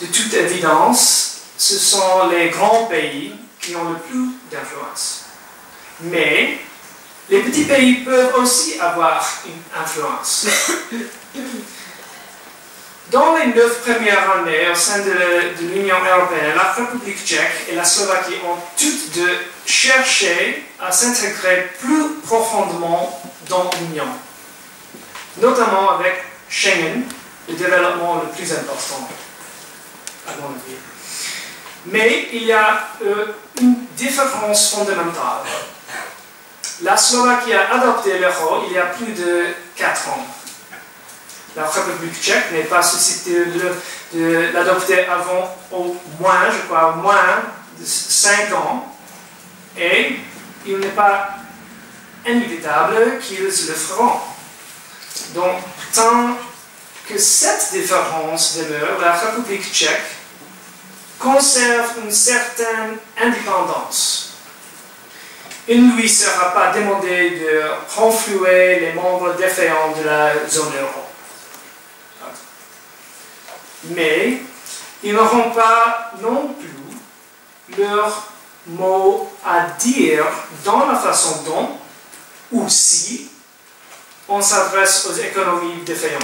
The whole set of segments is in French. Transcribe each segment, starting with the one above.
de toute évidence, ce sont les grands pays qui ont le plus d'influence. Mais les petits pays peuvent aussi avoir une influence. Dans les 9 premières années au sein de l'Union européenne, la République tchèque et la Slovaquie ont toutes deux cherché à s'intégrer plus profondément dans l'Union, notamment avec Schengen, le développement le plus important, à mon avis. Mais il y a une différence fondamentale. La Slovaquie a adopté l'euro il y a plus de 4 ans. La République tchèque n'est pas susceptible de l'adopter avant au moins, je crois, au moins de 5 ans. Et il n'est pas inévitable qu'ils le feront. Donc, tant que cette différence demeure, la République tchèque conserve une certaine indépendance. Il ne lui sera pas demandé de renflouer les membres défaillants de la zone euro. Mais ils n'auront pas non plus leur mot à dire dans la façon dont ou si on s'adresse aux économies défaillantes.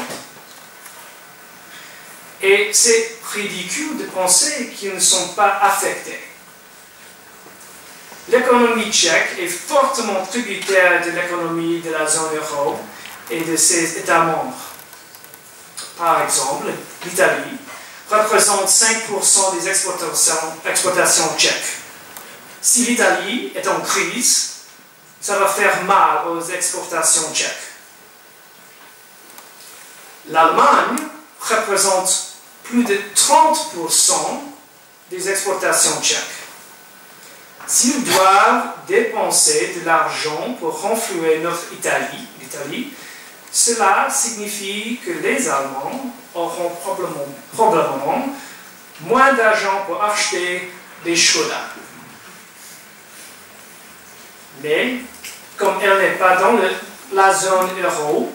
Et c'est ridicule de penser qu'ils ne sont pas affectés. L'économie tchèque est fortement tributaire de l'économie de la zone euro et de ses États membres. Par exemple, l'Italie représente 5% des exportations tchèques. Si l'Italie est en crise, ça va faire mal aux exportations tchèques. L'Allemagne représente plus de 30% des exportations tchèques. S'ils doivent dépenser de l'argent pour renflouer notre l'Italie, cela signifie que les Allemands auront probablement moins d'argent pour acheter des Skoda. Mais, comme elle n'est pas dans la zone euro,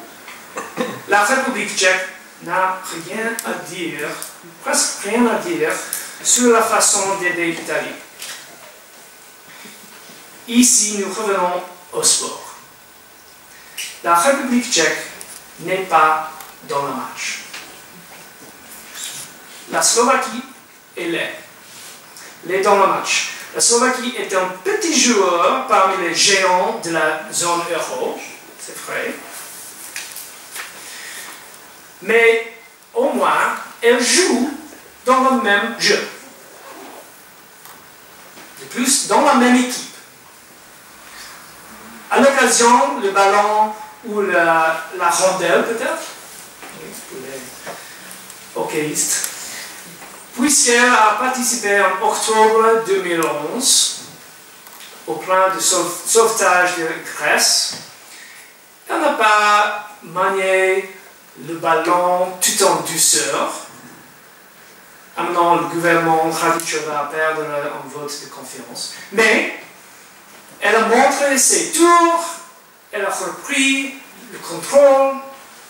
la République tchèque n'a rien à dire, presque rien à dire, sur la façon d'aider l'Italie. Ici, nous revenons au sport. La République tchèque n'est pas dans le match. La Slovaquie, elle est dans le match. La Slovaquie est un petit joueur parmi les géants de la zone euro, c'est vrai. Mais au moins, elle joue dans le même jeu. De plus, dans la même équipe. À l'occasion, le ballon ou la rondelle peut-être, pour les hockeystes, puisqu'elle a participé en octobre 2011 au plan de sauvetage de Grèce, elle n'a pas manié le ballon tout en douceur, amenant le gouvernement traditionnel à perdre un vote de confiance. Mais elle a montré ses tours, elle a repris le contrôle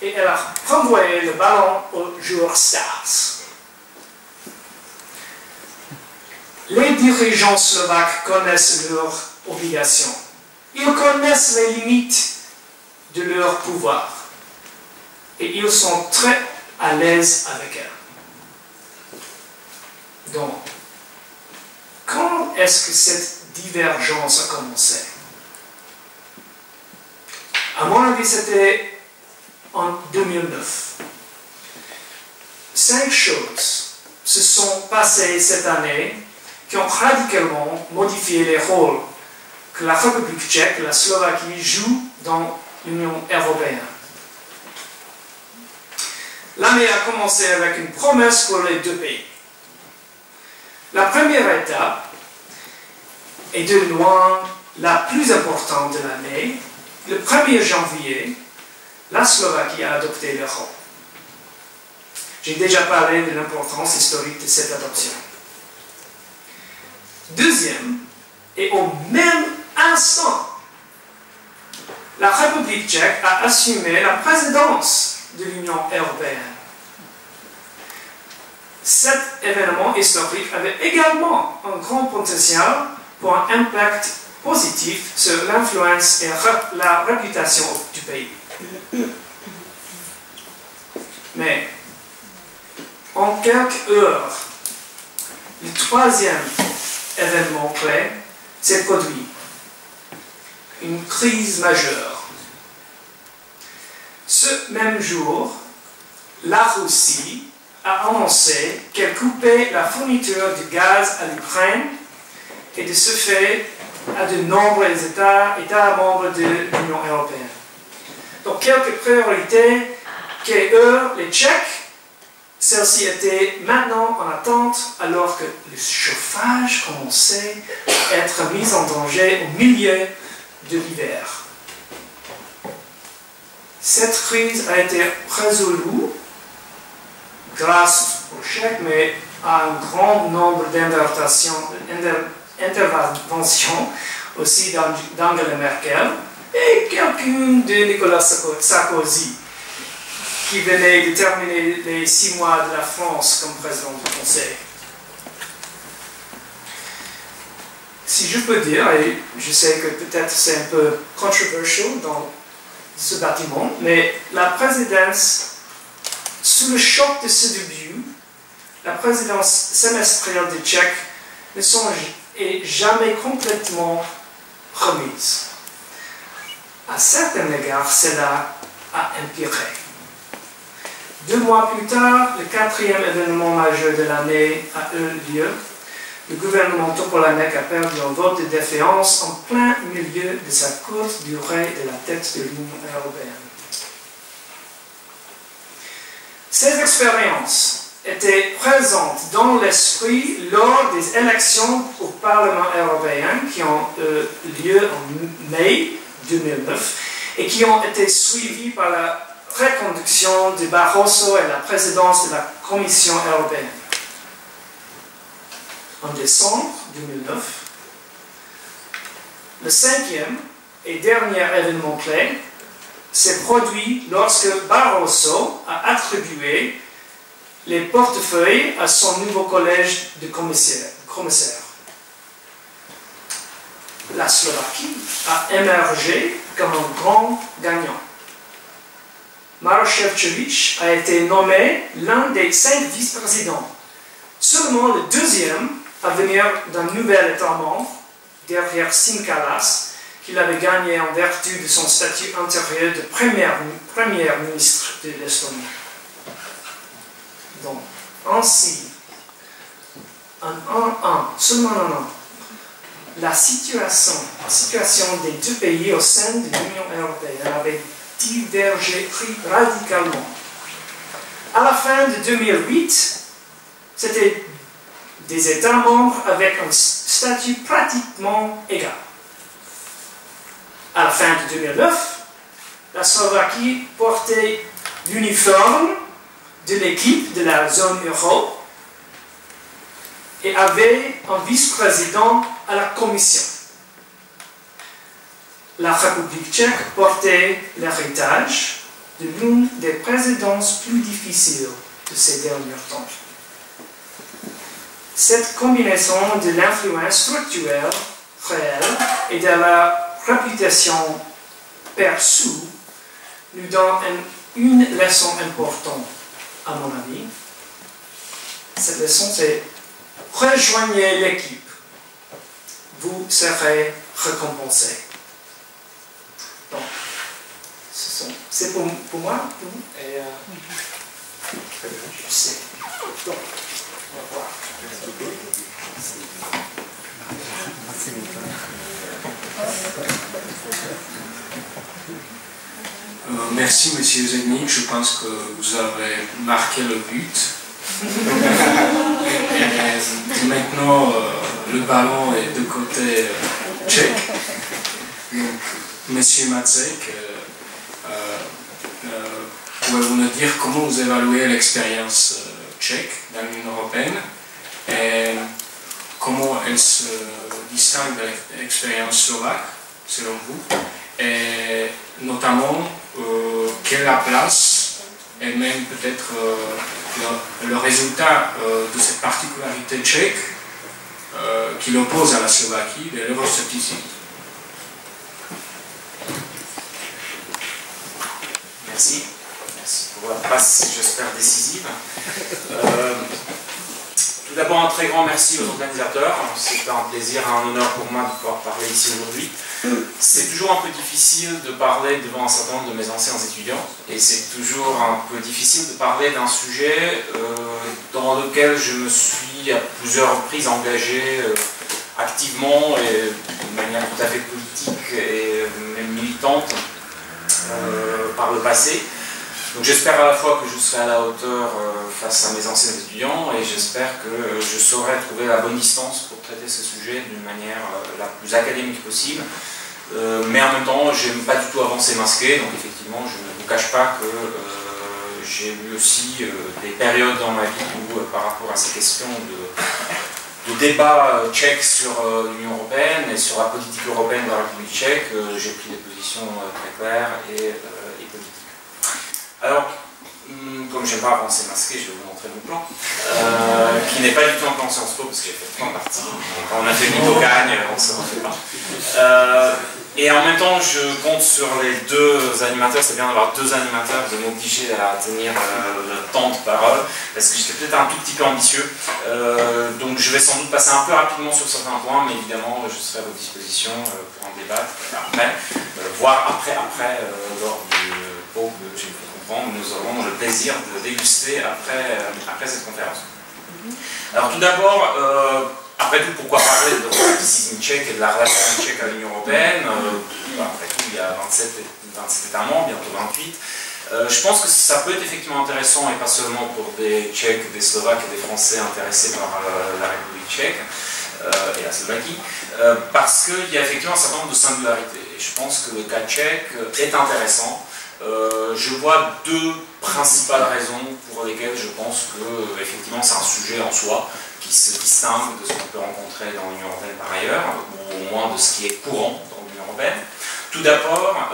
et elle a renvoyé le ballon aux joueurs stars. Les dirigeants slovaques connaissent leurs obligations. Ils connaissent les limites de leur pouvoir. Et ils sont très à l'aise avec elles. Donc, quand est-ce que cette divergence a commencé? À mon avis, c'était en 2009. 5 choses se sont passées cette année qui ont radicalement modifié les rôles que la République tchèque et la Slovaquie jouent dans l'Union européenne. L'année a commencé avec une promesse pour les deux pays. La première étape est de loin la plus importante de l'année. Le 1er janvier, la Slovaquie a adopté l'euro. J'ai déjà parlé de l'importance historique de cette adoption. Deuxième, et au même instant, la République tchèque a assumé la présidence de l'Union européenne. cet événement historique avait également un grand potentiel pour un impact positif sur l'influence et la réputation du pays. Mais en quelques heures, le troisième événement clé s'est produit. Une crise majeure. Ce même jour, la Russie a annoncé qu'elle coupait la fourniture de gaz à l'Ukraine et de ce fait à de nombreux États membres de l'Union européenne. Donc, quelques priorités qui eurent les Tchèques. Celle-ci était maintenant en attente alors que le chauffage commençait à être mis en danger au milieu de l'hiver. Cette crise a été résolue grâce aux Tchèques, mais à un grand nombre d'interventions aussi d'Angela Merkel et quelqu'une de Nicolas Sarkozy, qui venait de terminer les 6 mois de la France comme président du Conseil. Si je peux dire, et je sais que peut-être c'est un peu controversial dans ce bâtiment, mais la présidence, sous le choc de ce début, la présidence semestrielle des Tchèques ne sont jamais complètement remise. À certains égards, cela a empiré. 2 mois plus tard, le 4e événement majeur de l'année a eu lieu. Le gouvernement Topolánek a perdu un vote de défiance en plein milieu de sa courte durée de la tête de l'Union européenne. Ces expériences étaient présentes dans l'esprit lors des élections au Parlement européen qui ont eu lieu en mai 2009 et qui ont été suivies par la reconduction de Barroso et la présidence de la Commission européenne. En décembre 2009, le 5e et dernier événement clé s'est produit lorsque Barroso a attribué les portefeuilles à son nouveau collège de commissaires. La Slovaquie a émergé comme un grand gagnant. Maroš Šefčovič a été nommé l'un des 5 vice-présidents, seulement le 2e à venir d'un nouvel État membre, derrière Siim Kallas, qu'il avait gagné en vertu de son statut antérieur de premier ministre de l'Estonie. Donc, ainsi, seulement un an, la situation des 2 pays au sein de l'Union européenne avait divergé radicalement. À la fin de 2008, c'était des États membres avec un statut pratiquement égal. À la fin de 2009, la Slovaquie portait l'uniforme de l'équipe de la zone euro et avait un vice-président à la Commission. La République tchèque portait l'héritage de l'une des présidences plus difficiles de ces derniers temps. Cette combinaison de l'influence structurelle réelle et de la réputation perçue nous donne une leçon importante, à mon avis. Cette leçon, c'est rejoignez l'équipe. Vous serez récompensé. Donc, c'est pour moi, pour vous. Et je sais. Donc, on va voir. Merci, Monsieur Zednik. Je pense que vous avez marqué le but. Et maintenant, le ballon est de côté tchèque. Donc, Monsieur Macek, pouvez-vous nous dire comment vous évaluez l'expérience tchèque dans l'Union européenne et comment elle se distingue de l'expérience slovaque, selon vous, et notamment quelle est la place et même peut-être le résultat de cette particularité tchèque qui l'oppose à la Slovaquie, de l'euroscepticisme. Merci. Merci pour la passe, j'espère, décisive. Tout d'abord, un très grand merci aux organisateurs. C'est un plaisir, un honneur pour moi de pouvoir parler ici aujourd'hui. C'est toujours un peu difficile de parler devant un certain nombre de mes anciens étudiants, et c'est toujours un peu difficile de parler d'un sujet dans lequel je me suis à plusieurs reprises engagé activement et de manière tout à fait politique et même militante par le passé. Donc j'espère à la fois que je serai à la hauteur face à mes anciens étudiants, et j'espère que je saurai trouver la bonne distance pour traiter ce sujet d'une manière la plus académique possible. Mais en même temps, je n'aime pas du tout avancer masqué, donc effectivement, je ne vous cache pas que j'ai eu aussi des périodes dans ma vie où, par rapport à ces questions de débat tchèque sur l'Union européenne et sur la politique européenne de la République tchèque, j'ai pris des positions très claires et politiques. Alors, comme je n'aime pas avancer masqué, je vais vous montrer mon plan, qui n'est pas du tout un plan Sciences Po, parce que j'ai fait 3 parties. Quand on a fait Mythocagne, on ne se refait pas. Et en même temps, je compte sur les 2 animateurs. C'est bien d'avoir 2 animateurs, de m'obliger à tenir le temps de parole, parce que j'étais peut-être un tout petit peu ambitieux. Donc je vais sans doute passer un peu rapidement sur certains points, mais évidemment, je serai à votre disposition pour en débattre après, voire après, lors du pot que j'ai pu comprendre. Nous aurons le plaisir de déguster après cette conférence. Alors tout d'abord, après tout, pourquoi parler de l'euroscepticisme tchèque et de la relation tchèque à l'Union européenne? Après tout, il y a 27 États membres, bientôt 28. Je pense que ça peut être effectivement intéressant, et pas seulement pour des Tchèques, des Slovaques et des Français intéressés par la République tchèque et la Slovaquie, parce qu'il y a effectivement un certain nombre de singularités. Et je pense que le cas tchèque est intéressant. Je vois 2 principales raisons pour lesquelles je pense que effectivement c'est un sujet en soi qui se distingue de ce qu'on peut rencontrer dans l'Union européenne par ailleurs, ou au moins de ce qui est courant dans l'Union européenne. Tout d'abord,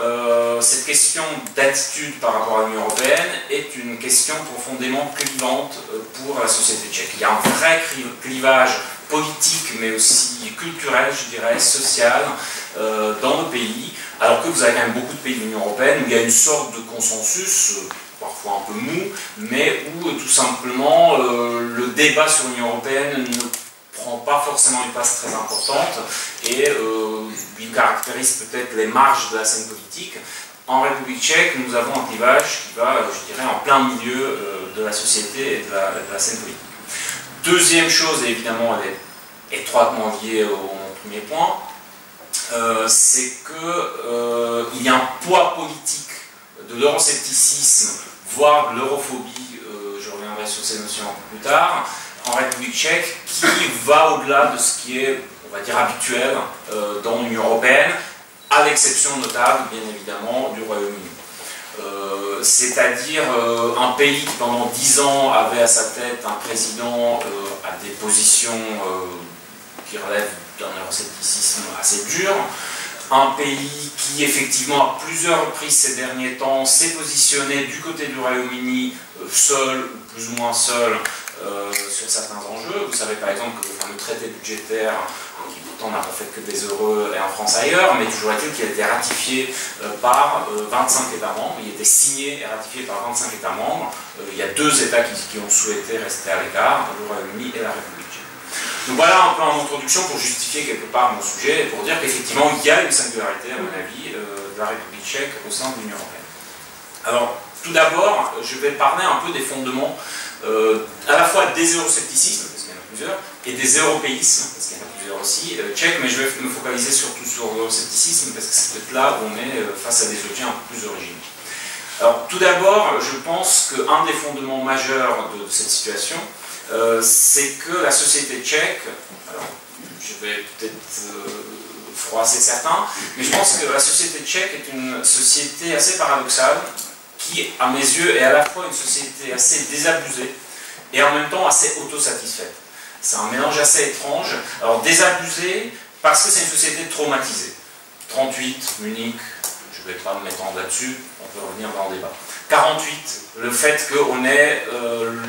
cette question d'attitude par rapport à l'Union européenne est une question profondément clivante pour la société tchèque. Il y a un vrai clivage politique, mais aussi culturel, je dirais, social, dans le pays, alors que vous avez quand même beaucoup de pays de l'Union européenne où il y a une sorte de consensus, parfois un peu mou, mais où tout simplement le débat sur l'Union européenne ne prend pas forcément une place très importante et il caractérise peut-être les marges de la scène politique. En République tchèque, nous avons un clivage qui va, je dirais, en plein milieu de la société et de la scène politique. Deuxième chose, et évidemment elle est étroitement liée au premier point, c'est qu'il y a un poids politique de l'euroscepticisme, voire de l'europhobie, je reviendrai sur ces notions un peu plus tard, en République tchèque, qui va au-delà de ce qui est, on va dire, habituel dans l'Union européenne, à l'exception notable, bien évidemment, du Royaume-Uni. C'est-à-dire un pays qui pendant 10 ans avait à sa tête un président à des positions qui relèvent d'un euroscepticisme assez dur, un pays qui effectivement à plusieurs reprises ces derniers temps s'est positionné du côté du Royaume-Uni seul ou plus ou moins seul sur certains enjeux. Vous savez par exemple que le fameux traité budgétaire, qui pourtant n'a pas fait que des heureux et en France ailleurs, mais toujours est-il qu'il a été ratifié par 25 États membres, il a été signé et ratifié par 25 États membres. Il y a 2 États qui ont souhaité rester à l'écart, le Royaume-Uni et la République tchèque. Donc voilà un peu en introduction pour justifier quelque part mon sujet et pour dire qu'effectivement il y a une singularité, à mon avis, de la République tchèque au sein de l'Union européenne. Alors, tout d'abord, je vais parler un peu des fondements à la fois des euroscepticismes, parce qu'il y en a plusieurs, et des européismes, parce qu'il y en a plusieurs aussi, tchèques, mais je vais me focaliser surtout sur l'euroscepticisme, parce que c'est peut-être là où on est face à des objets un peu plus originaux. Alors, tout d'abord, je pense qu'un des fondements majeurs de cette situation, c'est que la société tchèque, alors je vais peut-être froisser certains, mais je pense que la société tchèque est une société assez paradoxale, qui, à mes yeux, est à la fois une société assez désabusée et en même temps assez autosatisfaite. C'est un mélange assez étrange. Alors désabusée parce que c'est une société traumatisée. 38, Munich, je ne vais pas me m'étendre là-dessus, on peut revenir dans le débat. 48, le fait qu'on est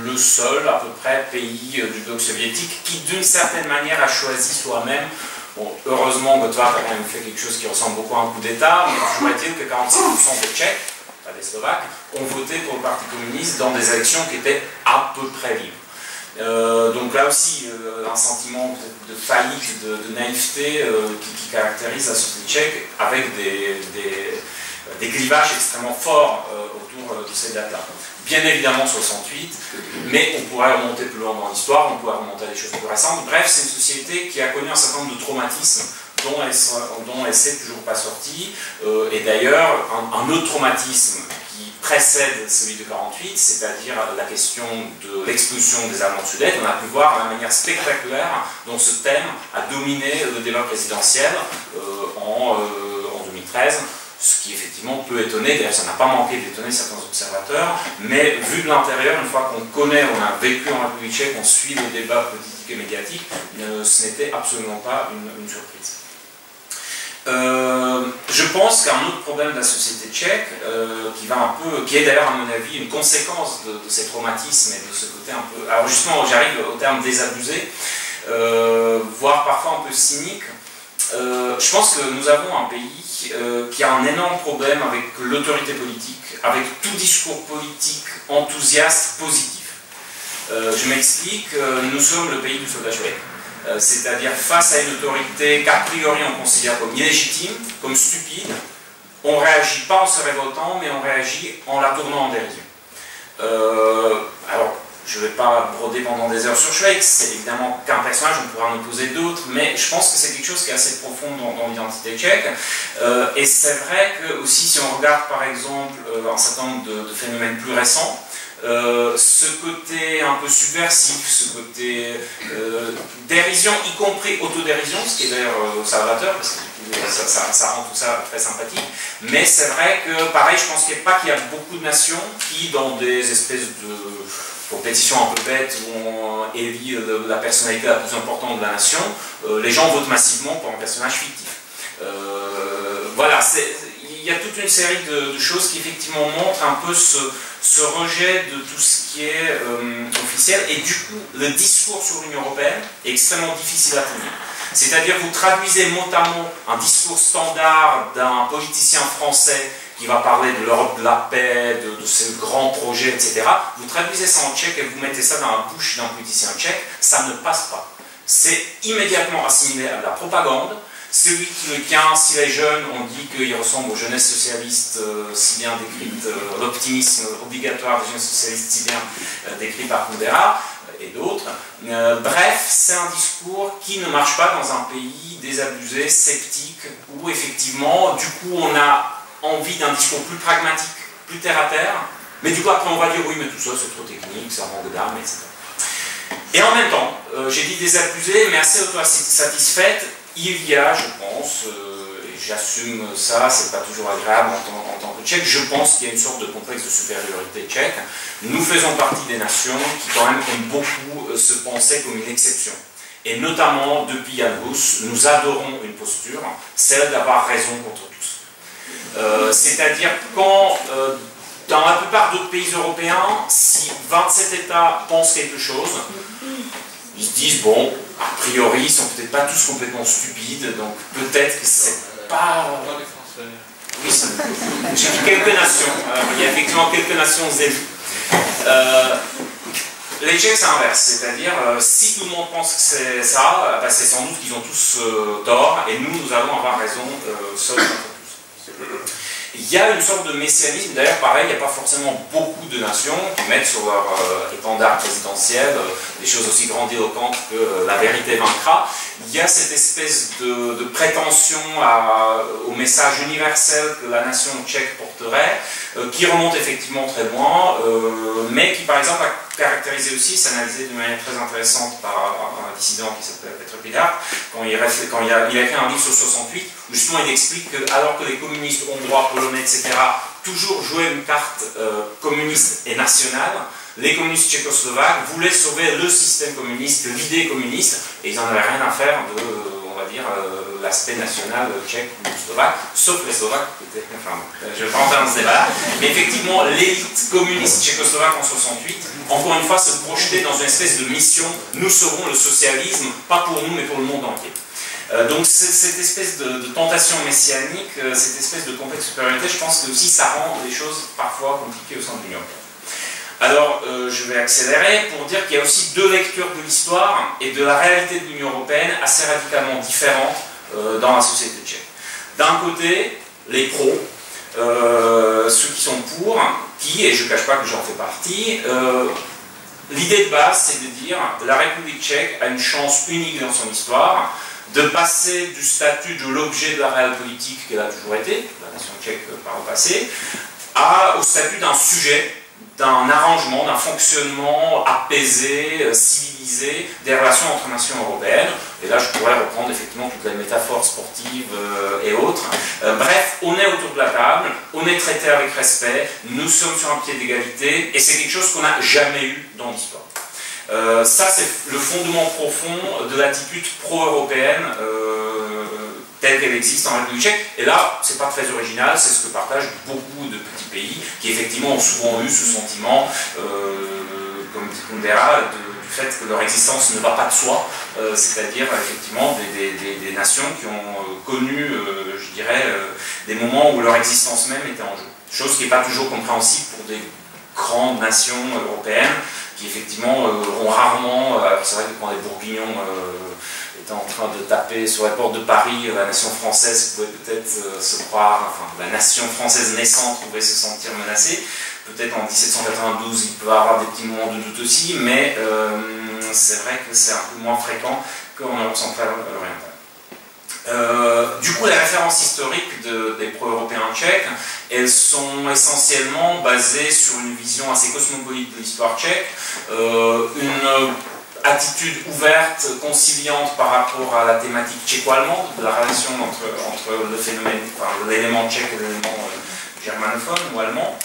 le seul, à peu près, pays du bloc soviétique qui, d'une certaine manière, a choisi soi-même. Bon, heureusement, Gotthard a quand même fait quelque chose qui ressemble beaucoup à un coup d'État, mais toujours est-il que 46% des Tchèques, pas des Slovaques, ont voté pour le Parti communiste dans des élections qui étaient à peu près libres. Donc là aussi, un sentiment de faillite, de naïveté qui caractérise la société tchèque, avec des clivages extrêmement forts autour de ces dates-là. Bien évidemment 68, mais on pourrait remonter plus loin dans l'histoire, on pourrait remonter à des choses plus récentes. Bref, c'est une société qui a connu un certain nombre de traumatismes dont elle s'est toujours pas sortie. Et d'ailleurs, un autre traumatisme qui précède celui de 48, c'est-à-dire la question de l'expulsion des Allemands de Sudète. On a pu voir la manière spectaculaire dont ce thème a dominé le débat présidentiel en 2013. Ce qui effectivement peut étonner, d'ailleurs ça n'a pas manqué d'étonner certains observateurs, mais vu de l'intérieur, une fois qu'on connaît, on a vécu en République tchèque, on suit les débats politiques et médiatiques, ce n'était absolument pas une surprise. Je pense qu'un autre problème de la société tchèque, qui est d'ailleurs à mon avis une conséquence de ces traumatismes et de ce côté un peu... Alors justement, j'arrive au terme désabusé, voire parfois un peu cynique. Je pense que nous avons un pays qui a un énorme problème avec l'autorité politique, avec tout discours politique enthousiaste positif. Je m'explique, nous sommes le pays du soldage bête. C'est-à-dire face à une autorité qu'a priori on considère comme illégitime, comme stupide, on ne réagit pas en se révoltant, mais on réagit en la tournant en dérision. Alors, je ne vais pas broder pendant des heures sur Schweik, c'est évidemment qu'un personnage, on pourra en opposer d'autres, mais je pense que c'est quelque chose qui est assez profond dans l'identité tchèque. Et c'est vrai que aussi, si on regarde par exemple un certain nombre de phénomènes plus récents, ce côté un peu subversif, ce côté dérision, y compris autodérision, ce qui est d'ailleurs salvateur, parce que ça rend tout ça très sympathique. Mais c'est vrai que, pareil, je pense qu'il y a beaucoup de nations qui, dans des espèces de compétition un peu bête où on élit la personnalité la plus importante de la nation, les gens votent massivement pour un personnage fictif. Voilà, il y a toute une série de choses qui effectivement montrent un peu ce rejet de tout ce qui est officiel, et du coup le discours sur l'Union européenne est extrêmement difficile à tenir. C'est-à-dire vous traduisez mot à mot un discours standard d'un politicien français qui va parler de l'Europe de la paix, de ces grands projets, etc. Vous traduisez ça en tchèque et vous mettez ça dans la bouche d'un politicien tchèque, ça ne passe pas. C'est immédiatement assimilé à de la propagande. Celui qui le tient, si les jeunes, on dit qu'il ressemble aux jeunesses socialistes si bien décrites, l'optimisme obligatoire des jeunes socialistes si bien décrit par Kundera et d'autres. Bref, c'est un discours qui ne marche pas dans un pays désabusé, sceptique, où effectivement, du coup, on a envie d'un discours plus pragmatique, plus terre-à-terre, mais du coup après on va dire oui mais tout ça c'est trop technique, ça manque d'âme, etc. Et en même temps, j'ai dit désabusé mais assez auto-satisfaite, il y a, je pense, et j'assume ça, c'est pas toujours agréable en tant que tchèque, je pense qu'il y a une sorte de complexe de supériorité tchèque. Nous faisons partie des nations qui quand même aiment beaucoup se penser comme une exception. Et notamment depuis Jan Hus, nous adorons une posture, celle d'avoir raison contre tous. C'est-à-dire quand, dans la plupart d'autres pays européens, si 27 États pensent quelque chose, ils se disent, bon, a priori, ils sont peut-être pas tous complètement stupides, donc peut-être que c'est pas... Oui, j'ai dit quelques nations, il y a effectivement quelques nations élues. Les Tchèques, c'est l'inverse, c'est-à-dire, si tout le monde pense que c'est ça, c'est sans doute qu'ils ont tous tort, et nous allons avoir raison seuls contre tous. Il y a une sorte de messianisme, d'ailleurs pareil, il n'y a pas forcément beaucoup de nations qui mettent sur leur étendard présidentiel des choses aussi grandiloquentes que la vérité vaincra. Il y a cette espèce de prétention au message universel que la nation tchèque porterait, qui remonte effectivement très loin, mais qui par exemple a caractérisé aussi, c'est analysé de manière très intéressante par un dissident qui s'appelle Petr Pidart, quand il a écrit un livre sur 68, où justement il explique que alors que les communistes hongrois, polonais, etc., toujours jouaient une carte communiste et nationale, les communistes tchécoslovaques voulaient sauver le système communiste, l'idée communiste, et ils n'en avaient rien à faire de, on va dire, l'aspect national tchèque ou slovaque, sauf les Slovaques, peut-être, enfin, je ne vais pas entrer dans ce débat-là, mais effectivement, l'élite communiste tchécoslovaque en 68, encore une fois, se projetait dans une espèce de mission, nous serons le socialisme, pas pour nous, mais pour le monde entier. Donc cette espèce de tentation messianique, cette espèce de complexe de supériorité, je pense que aussi ça rend les choses parfois compliquées au sein de l'Union européenne. Alors, je vais accélérer pour dire qu'il y a aussi deux lectures de l'histoire et de la réalité de l'Union européenne assez radicalement différentes dans la société tchèque. D'un côté, les pros, ceux qui sont pour, qui, et je ne cache pas que j'en fais partie, l'idée de base, c'est de dire que la République tchèque a une chance unique dans son histoire de passer du statut de l'objet de la réelle politique qu'elle a toujours été, la nation tchèque par le passé, au statut d'un sujet, d'un arrangement, d'un fonctionnement apaisé, civilisé des relations entre nations européennes. Et là, je pourrais reprendre effectivement toutes les métaphores sportives et autres. Bref, on est autour de la table, on est traité avec respect, nous sommes sur un pied d'égalité, et c'est quelque chose qu'on n'a jamais eu dans l'histoire. Ça, c'est le fondement profond de l'attitude pro-européenne telle qu'elle existe en République tchèque. Et là, c'est pas très original, c'est ce que partagent beaucoup de petits pays qui effectivement ont souvent eu ce sentiment, comme dit Kundera, du fait que leur existence ne va pas de soi, c'est-à-dire effectivement des nations qui ont connu, je dirais, des moments où leur existence même était en jeu. Chose qui n'est pas toujours compréhensible pour des grandes nations européennes qui effectivement ont rarement, c'est vrai que quand les Bourguignons étaient en train de taper sur les portes de Paris, la nation française pouvait peut-être se croire, enfin la nation française naissante pouvait se sentir menacée. Peut-être en 1792 il peut y avoir des petits moments de doute aussi, mais c'est vrai que c'est un peu moins fréquent qu'en Europe centrale orientale. Du coup, les références historiques des pro-européens tchèques, elles sont essentiellement basées sur une vision assez cosmopolite de l'histoire tchèque, une attitude ouverte, conciliante par rapport à la thématique tchéco-allemande, de la relation entre le phénomène, enfin, l'élément tchèque et l'élément germanophone ou allemand.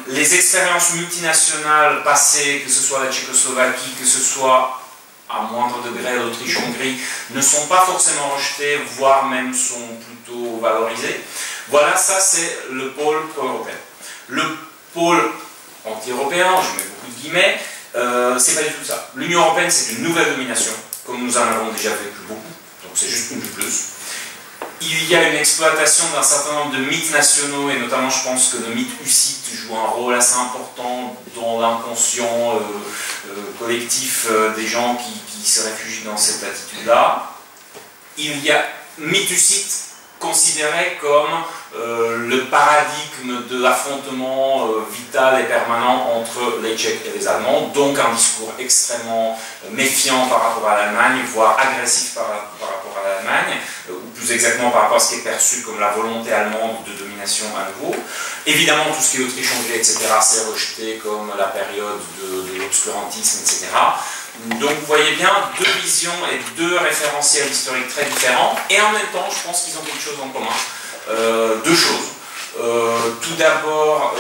Les expériences multinationales passées, que ce soit la Tchécoslovaquie, que ce soit à moindre degré l'Autriche-Hongrie, ne sont pas forcément rejetées, voire même sont plutôt valorisées. Voilà, ça c'est le pôle pro-européen. Le pôle anti-européen, je mets beaucoup de guillemets, c'est pas du tout ça. L'Union européenne, c'est une nouvelle domination, comme nous en avons déjà vécu beaucoup, donc c'est juste une de plus. Il y a une exploitation d'un certain nombre de mythes nationaux, et notamment je pense que le mythe hussite joue un rôle assez important dans l'inconscient collectif des gens qui se réfugient dans cette attitude-là. Il y a mythe hussite considéré comme le paradigme de l'affrontement vital et permanent entre les Tchèques et les Allemands, donc un discours extrêmement méfiant par rapport à l'Allemagne, voire agressif par rapport à l'Allemagne, ou plus exactement par rapport à ce qui est perçu comme la volonté allemande de domination à nouveau. Évidemment, tout ce qui est Autriche-Hongrie, etc., c'est rejeté comme la période de l'obscurantisme, etc. Donc vous voyez bien deux visions et deux référentiels historiques très différents, et en même temps, je pense qu'ils ont quelque chose en commun. Deux choses. Tout d'abord,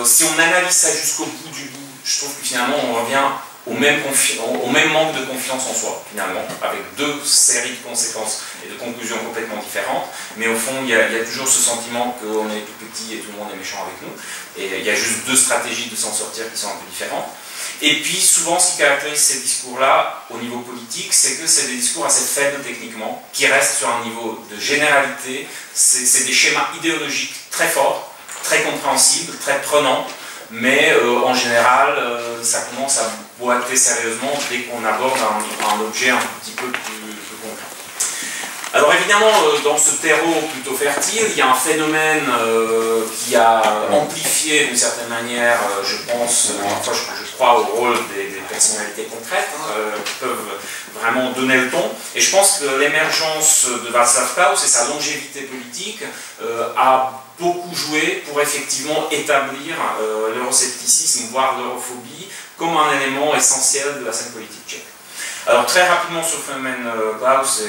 si on analyse ça jusqu'au bout du bout, je trouve que finalement on revient au même manque de confiance en soi, finalement, avec deux séries de conséquences et de conclusions complètement différentes, mais au fond, il y a toujours ce sentiment qu'on est tout petit et tout le monde est méchant avec nous, et il y a juste deux stratégies de s'en sortir qui sont un peu différentes. Et puis, souvent, ce qui caractérise ces discours-là, au niveau politique, c'est que c'est des discours assez faibles techniquement, qui restent sur un niveau de généralité, c'est des schémas idéologiques très forts, très compréhensibles, très prenants, mais en général, ça commence à boiter sérieusement dès qu'on aborde un objet un petit peu plus concret. Alors évidemment, dans ce terreau plutôt fertile, il y a un phénomène qui a amplifié d'une certaine manière, je pense, je crois au rôle des personnalités concrètes, qui peuvent vraiment donner le ton. Et je pense que l'émergence de Václav Klaus et sa longévité politique a beaucoup joué pour effectivement établir l'euroscepticisme, voire l'europhobie, comme un élément essentiel de la scène politique tchèque. Alors très rapidement sur le phénomène Klaus,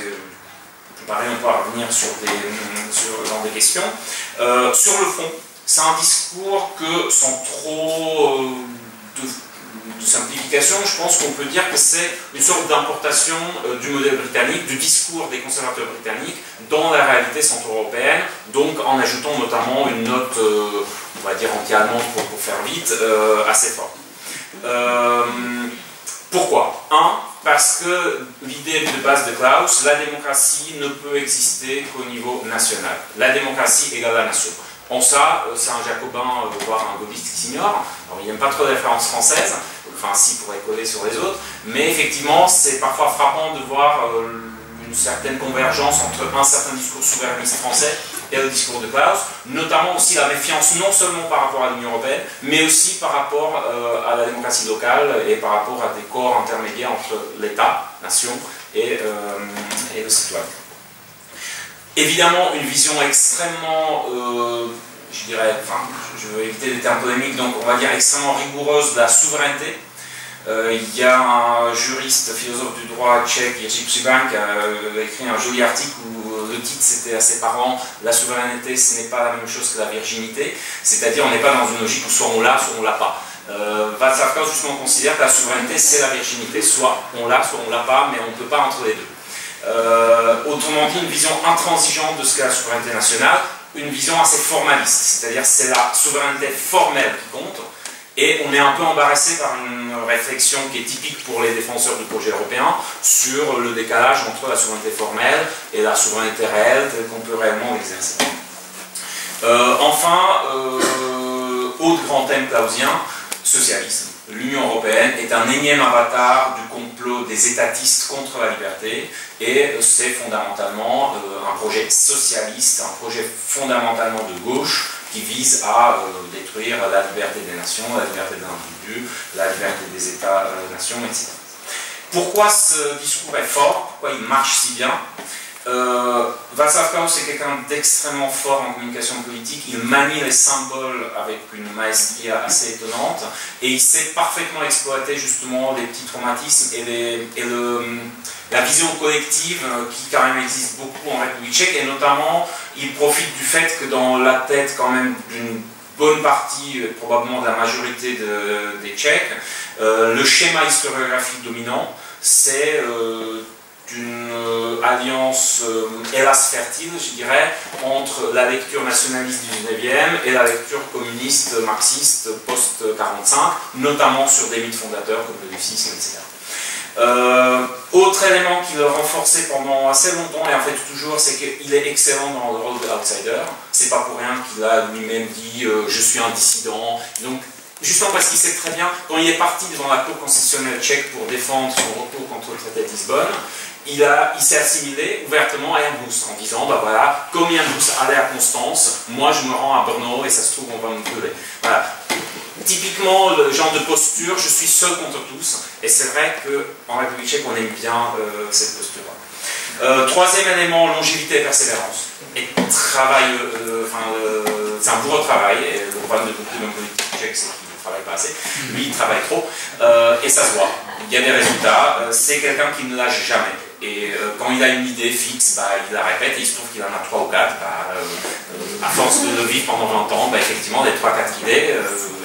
pareil, on peut revenir dans des questions. Sur le fond, c'est un discours que, sans trop de simplification, je pense qu'on peut dire que c'est une sorte d'importation du modèle britannique, du discours des conservateurs britanniques dans la réalité centro-européenne, donc en ajoutant notamment une note, on va dire anti-allemande pour faire vite, assez forte. Pourquoi? Parce que l'idée de base de Claus, la démocratie ne peut exister qu'au niveau national. La démocratie égale la nation. En ça, c'est un jacobin, voire un gaulliste qui s'ignore. Alors, il n'aime pas trop les références françaises, enfin si, pour les coller sur les autres, mais effectivement, c'est parfois frappant de voir une certaine convergence entre un certain discours souverainiste français et le discours de Claus, notamment aussi la méfiance non seulement par rapport à l'Union européenne, mais aussi par rapport à la démocratie locale et par rapport à des corps intermédiaires entre l'État, nation, et le citoyen. Évidemment, une vision extrêmement, je dirais, enfin, je veux éviter des termes polémiques, donc on va dire extrêmement rigoureuse de la souveraineté. Il y a un juriste, philosophe du droit tchèque, Jiří Příbram, qui a écrit un joli article où le titre c'était assez parlant: la souveraineté, ce n'est pas la même chose que la virginité, c'est-à-dire on n'est pas dans une logique où soit on l'a, soit on l'a pas. Václav Klaus justement considère que la souveraineté c'est la virginité, soit on l'a, soit on l'a pas, mais on ne peut pas entre les deux. Autrement dit, une vision intransigeante de ce qu'est la souveraineté nationale, une vision assez formaliste, c'est-à-dire c'est la souveraineté formelle qui compte, et on est un peu embarrassé par une réflexion qui est typique pour les défenseurs du projet européen sur le décalage entre la souveraineté formelle et la souveraineté réelle telle qu'on peut réellement l'exercer. Enfin, autre grand thème clausien, socialisme. L'Union européenne est un énième avatar du complot des étatistes contre la liberté, et c'est fondamentalement un projet socialiste, un projet fondamentalement de gauche qui vise à détruire la liberté des nations, la liberté des individus, la liberté des États-nations, etc. Pourquoi ce discours est fort? Pourquoi il marche si bien? Václav Klaus est quelqu'un d'extrêmement fort en communication politique, il manie les symboles avec une maestria assez étonnante, et il sait parfaitement exploiter justement les petits traumatismes et la vision collective qui quand même existe beaucoup en République tchèque, et notamment il profite du fait que dans la tête quand même d'une bonne partie, probablement de la majorité des Tchèques, le schéma historiographique dominant, c'est d'une alliance, hélas fertile, je dirais, entre la lecture nationaliste du 19e et la lecture communiste, marxiste, post-45, notamment sur des mythes fondateurs comme le lucisme, etc. Autre élément qui l'a renforcé pendant assez longtemps, et en fait toujours, c'est qu'il est excellent dans le rôle de l'outsider. C'est pas pour rien qu'il a lui-même dit je suis un dissident. Donc, justement parce qu'il sait très bien, quand il est parti devant la Cour constitutionnelle tchèque pour défendre son recours contre le traité de Lisbonne, il s'est assimilé ouvertement à Jan Hus en disant bah voilà, comme Jan Hus allait à Constance, moi je me rends à Brno et ça se trouve on va me brûler. Voilà. Typiquement le genre de posture, je suis seul contre tous, et c'est vrai qu'en République tchèque on aime bien cette posture-là. Troisième élément, longévité et persévérance. Et travail, c'est un bourreau de travail, et le problème de beaucoup d'hommes politiques tchèques c'est qu'ils ne travaillent pas assez. Lui il travaille trop, et ça se voit. Il y a des résultats, c'est quelqu'un qui ne lâche jamais. Et quand il a une idée fixe, bah, il la répète, et il se trouve qu'il en a 3 ou 4. À force de le vivre pendant 20 ans, bah, effectivement, les 3-4 idées,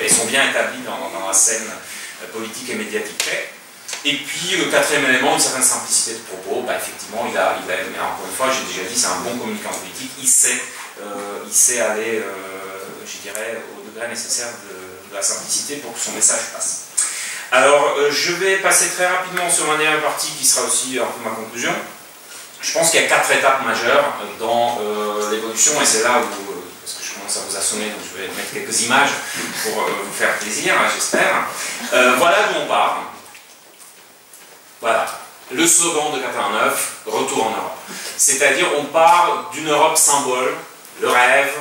elles sont bien établies dans la scène politique et médiatique tchèque. Et puis, le quatrième élément, une certaine simplicité de propos, bah, effectivement, mais encore une fois, j'ai déjà dit, c'est un bon communicant politique, il sait aller, je dirais, au degré nécessaire de la simplicité pour que son message passe. Alors, je vais passer très rapidement sur ma dernière partie qui sera aussi un peu ma conclusion. Je pense qu'il y a 4 étapes majeures dans l'évolution, et c'est là où, parce que je commence à vous assommer, donc je vais mettre quelques images pour vous faire plaisir, hein, j'espère. Voilà d'où on part. Voilà, le slogan de 89, retour en Europe. C'est-à-dire, on part d'une Europe symbole, le rêve,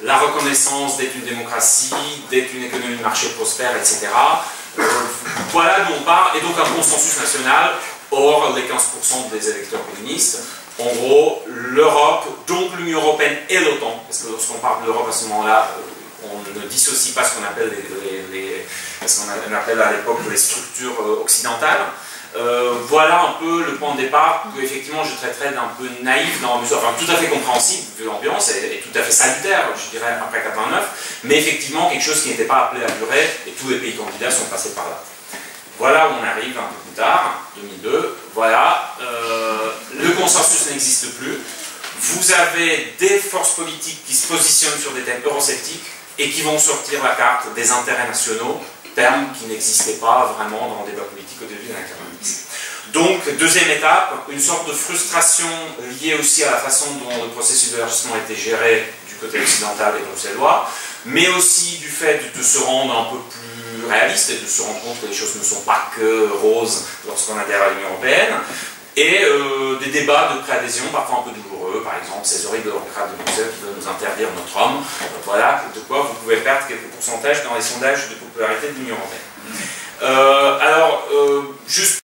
la reconnaissance d'être une démocratie, d'être une économie de marché prospère, etc. Voilà d'où on part, et donc un consensus national, hors les 15% des électeurs communistes. En gros, l'Europe, donc l'Union européenne et l'OTAN, parce que lorsqu'on parle de l'Europe à ce moment-là, on ne dissocie pas ce qu'on appelle, à l'époque les structures occidentales. Voilà un peu le point de départ que effectivement je traiterais d'un peu naïf, dans la mesure, enfin tout à fait compréhensible vu l'ambiance et tout à fait salutaire, je dirais, après 89, mais effectivement quelque chose qui n'était pas appelé à durer, et tous les pays candidats sont passés par là. Voilà où on arrive un peu plus tard, 2002. Voilà, le consensus n'existe plus. Vous avez des forces politiques qui se positionnent sur des thèmes eurosceptiques et qui vont sortir la carte des intérêts nationaux, terme qui n'existait pas vraiment dans le débat politique au début des années 90. Donc, deuxième étape, une sorte de frustration liée aussi à la façon dont le processus d'élargissement était géré du côté occidental et bruxellois, mais aussi du fait de se rendre un peu plus réaliste et de se rendre compte que les choses ne sont pas que roses lorsqu'on adhère à l'Union européenne, et des débats de préadhésion parfois un peu douloureux, par exemple ces horribles bureaucrates de Bruxelles qui veulent nous interdire notre homme, voilà de quoi vous pouvez perdre quelques pourcentages dans les sondages de popularité de l'Union européenne. Juste